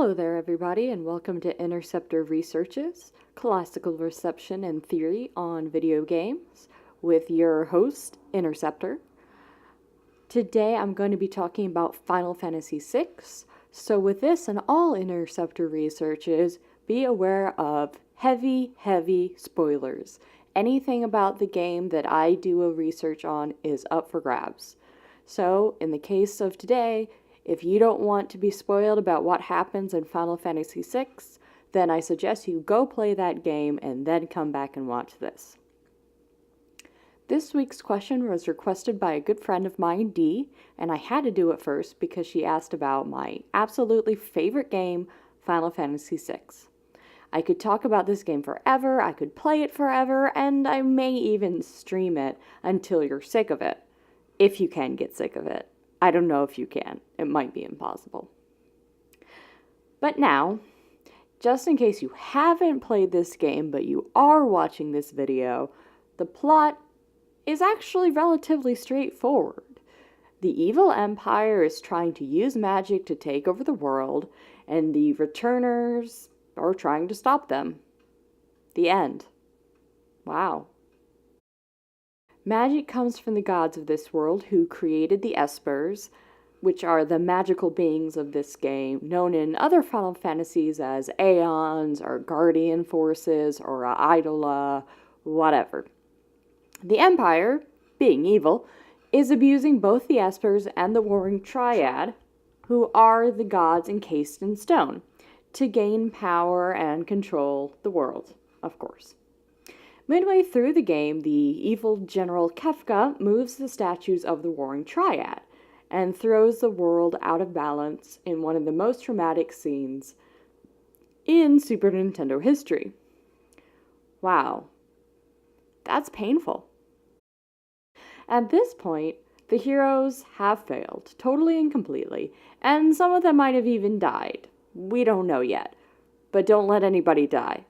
Hello there, everybody, and welcome to Interceptor Researches, Classical Reception and Theory on Video Games, with your host, Interceptor. Today I'm going to be talking about Final Fantasy VI, so with this and all Interceptor researches, be aware of heavy spoilers. Anything about the game that I do a research on is up for grabs. So, in the case of today, if you don't want to be spoiled about what happens in Final Fantasy VI, then I suggest you go play that game and then come back and watch this. This week's question was requested by a good friend of mine, Dee, and I had to do it first because she asked about my absolutely favorite game, Final Fantasy VI. I could talk about this game forever, I could play it forever, and I may even stream it until you're sick of it. If you can get sick of it. I don't know if you can. It might be impossible. But now, just in case you haven't played this game, but you are watching this video, the plot is actually relatively straightforward. The evil empire is trying to use magic to take over the world, and the returners are trying to stop them. The end. Wow. Magic comes from the gods of this world who created the Espers, which are the magical beings of this game, known in other Final Fantasies as Aeons, or Guardian Forces, or Idola, whatever. The Empire, being evil, is abusing both the Espers and the Warring Triad, who are the gods encased in stone, to gain power and control the world, of course. Midway through the game, the evil General Kefka moves the statues of the Warring Triad and throws the world out of balance in one of the most traumatic scenes in Super Nintendo history. Wow, that's painful. At this point, the heroes have failed, totally and completely, and some of them might have even died. We don't know yet, but don't let anybody die.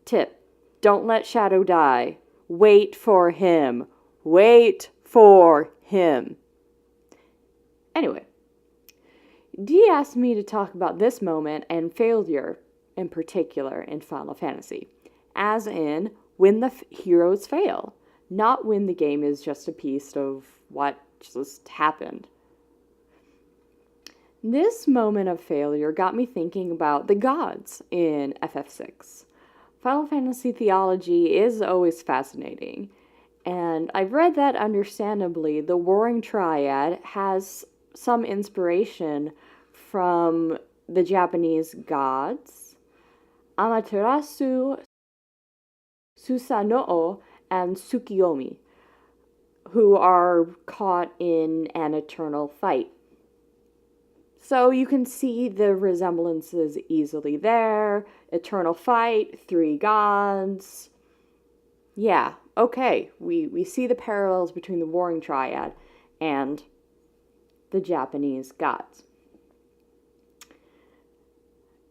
Tip. Don't let Shadow die. Wait for him. Wait for him. Anyway, Dee asked me to talk about this moment and failure in particular in Final Fantasy, as in when the heroes fail, not when the game is just a piece of what just happened. This moment of failure got me thinking about the gods in FF6. Final Fantasy theology is always fascinating, and I've read that understandably the Warring Triad has some inspiration from the Japanese gods, Amaterasu, Susanoo, and Tsukiyomi, who are caught in an eternal fight. So you can see the resemblances easily there. Eternal fight, three gods. Yeah, okay. We see the parallels between the Warring Triad and the Japanese gods.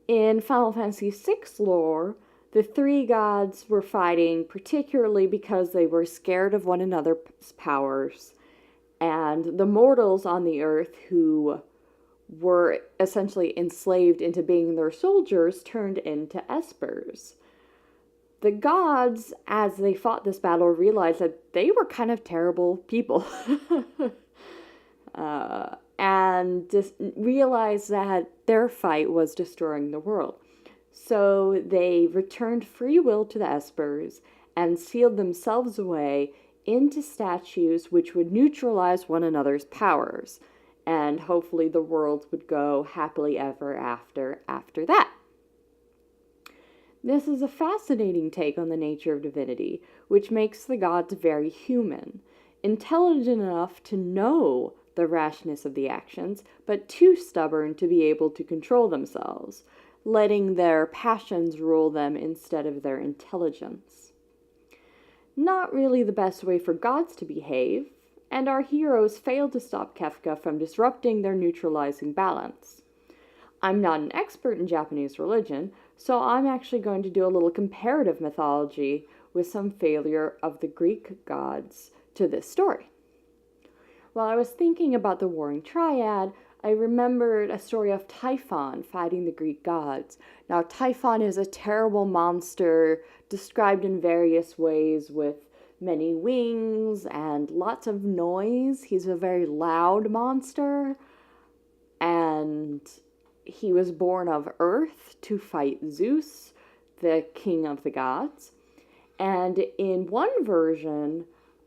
In Final Fantasy VI lore, the three gods were fighting particularly because they were scared of one another's powers, and the mortals on the earth who were essentially enslaved into being their soldiers turned into Espers. The gods, as they fought this battle, realized that they were kind of terrible people. And just realized that their fight was destroying the world. So they returned free will to the Espers and sealed themselves away into statues which would neutralize one another's powers. And hopefully the world would go happily ever after that. This is a fascinating take on the nature of divinity, which makes the gods very human, intelligent enough to know the rashness of the actions, but too stubborn to be able to control themselves, letting their passions rule them instead of their intelligence. Not really the best way for gods to behave, and our heroes fail to stop Kefka from disrupting their neutralizing balance. I'm not an expert in Japanese religion, so I'm actually going to do a little comparative mythology with some failure of the Greek gods to this story. While I was thinking about the Warring Triad, I remembered a story of Typhon fighting the Greek gods. Now, Typhon is a terrible monster described in various ways with many wings and lots of noise. He's a very loud monster, and he was born of Earth to fight Zeus, the king of the gods. And in one version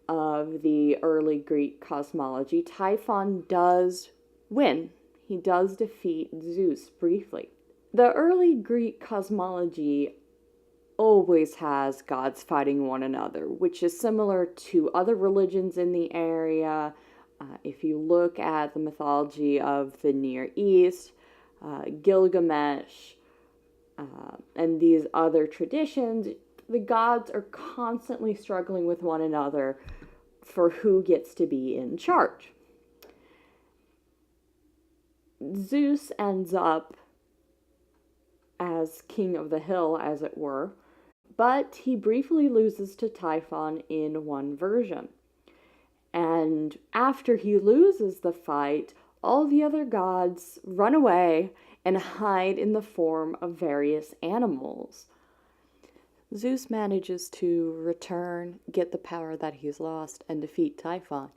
of the early Greek cosmology, Typhon does win. He does defeat Zeus briefly. The early Greek cosmology always has gods fighting one another, which is similar to other religions in the area. If you look at the mythology of the Near East, Gilgamesh, and these other traditions, the gods are constantly struggling with one another for who gets to be in charge. Zeus ends up as king of the hill, as it were, but he briefly loses to Typhon in one version. And after he loses the fight, all the other gods run away and hide in the form of various animals. Zeus manages to return, get the power that he's lost, and defeat Typhon.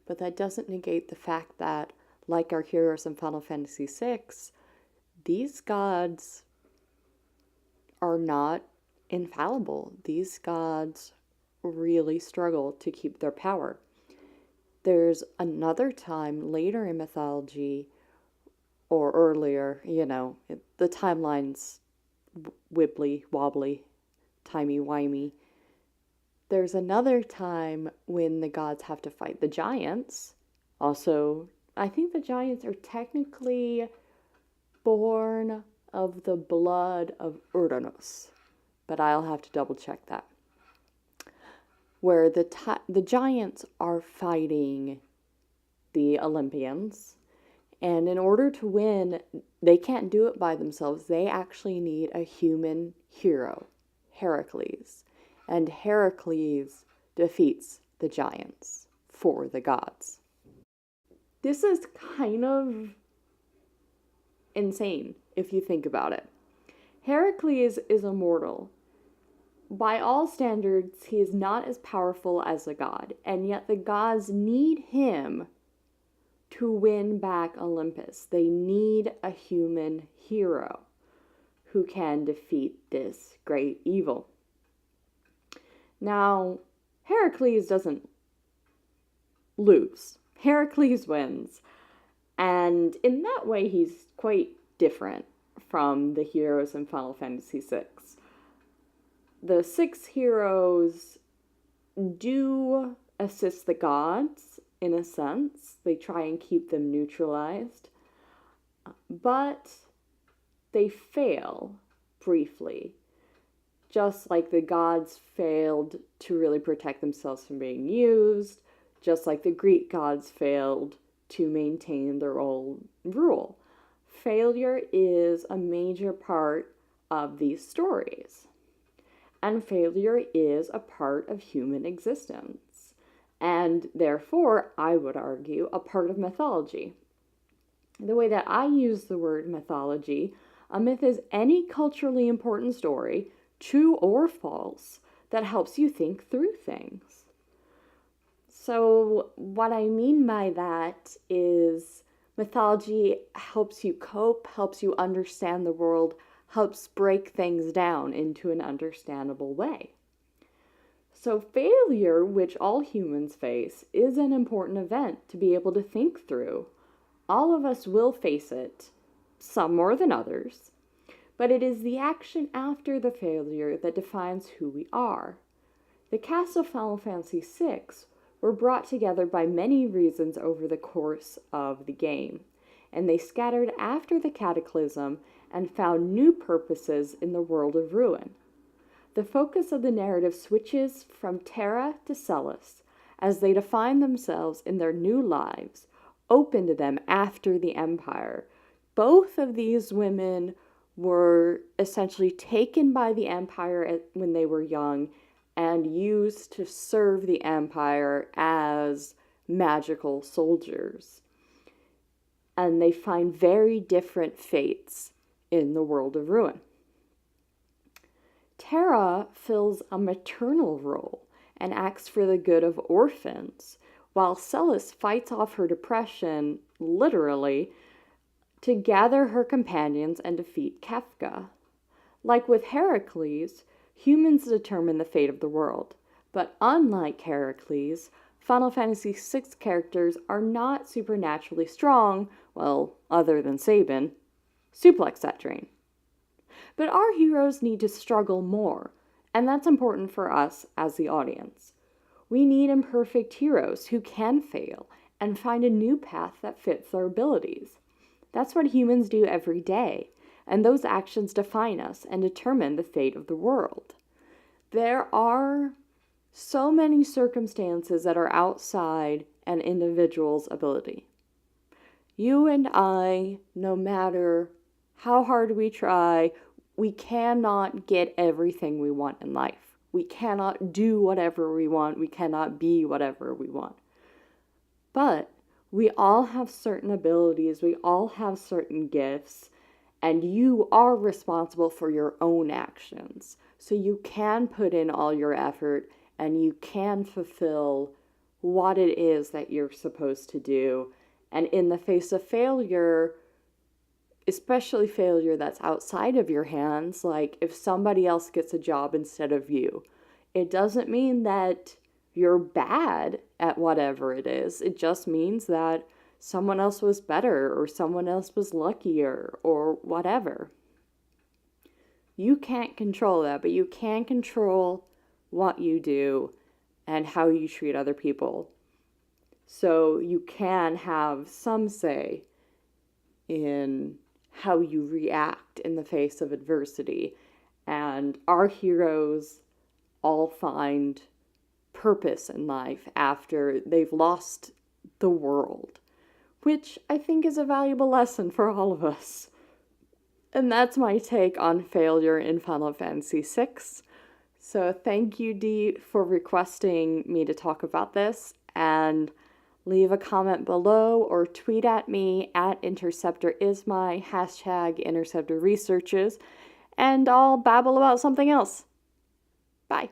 But that doesn't negate the fact that, like our heroes in Final Fantasy VI, these gods are not infallible. These gods really struggle to keep their power. There's another time later in mythology, or earlier, the timeline's wibbly wobbly, timey-wimey. There's another time when the gods have to fight the giants. Also, I think the giants are technically born of the blood of Uranus, but I'll have to double check that. Where the giants are fighting the Olympians, and in order to win, they can't do it by themselves. They actually need a human hero, Heracles, and Heracles defeats the giants for the gods. This is kind of insane if you think about it. Heracles is immortal. By all standards, he is not as powerful as a god, and yet the gods need him to win back Olympus. They need a human hero who can defeat this great evil. Now, Heracles doesn't lose. Heracles wins. And in that way, he's quite different from the heroes in Final Fantasy VI. The 6 heroes do assist the gods, in a sense. They try and keep them neutralized. But they fail briefly. Just like the gods failed to really protect themselves from being used. Just like the Greek gods failed to maintain their own rule. Failure is a major part of these stories. And failure is a part of human existence. And therefore, I would argue, a part of mythology. The way that I use the word mythology, a myth is any culturally important story, true or false, that helps you think through things. So what I mean by that is mythology helps you cope, helps you understand the world, helps break things down into an understandable way. So failure, which all humans face, is an important event to be able to think through. All of us will face it, some more than others, but it is the action after the failure that defines who we are. The cast of Final Fantasy VI were brought together by many reasons over the course of the game, and they scattered after the cataclysm and found new purposes in the world of ruin. The focus of the narrative switches from Terra to Celis as they define themselves in their new lives, open to them after the Empire. Both of these women were essentially taken by the Empire when they were young and used to serve the Empire as magical soldiers. and they find very different fates in the world of ruin. Terra fills a maternal role and acts for the good of orphans, while Celis fights off her depression, literally, to gather her companions and defeat Kefka. Like with Heracles, humans determine the fate of the world, but unlike Heracles, Final Fantasy VI characters are not supernaturally strong, well, other than Sabin. Suplex that train. But our heroes need to struggle more, and that's important for us as the audience. We need imperfect heroes who can fail and find a new path that fits their abilities. That's what humans do every day, and those actions define us and determine the fate of the world. There are so many circumstances that are outside an individual's ability. You and I, no matter how hard we try, we cannot get everything we want in life. We cannot do whatever we want. We cannot be whatever we want. But we all have certain abilities. We all have certain gifts. And you are responsible for your own actions. So you can put in all your effort and you can fulfill what it is that you're supposed to do. And in the face of failure, especially failure that's outside of your hands, like if somebody else gets a job instead of you, it doesn't mean that you're bad at whatever it is. It just means that someone else was better or someone else was luckier or whatever. You can't control that, but you can control what you do and how you treat other people. So you can have some say in how you react in the face of adversity. And our heroes all find purpose in life after they've lost the world, which I think is a valuable lesson for all of us. And that's my take on failure in Final Fantasy VI. So thank you, Dee, for requesting me to talk about this, and leave a comment below or tweet at me at Interceptor is my hashtag Interceptor Researches, and I'll babble about something else. Bye.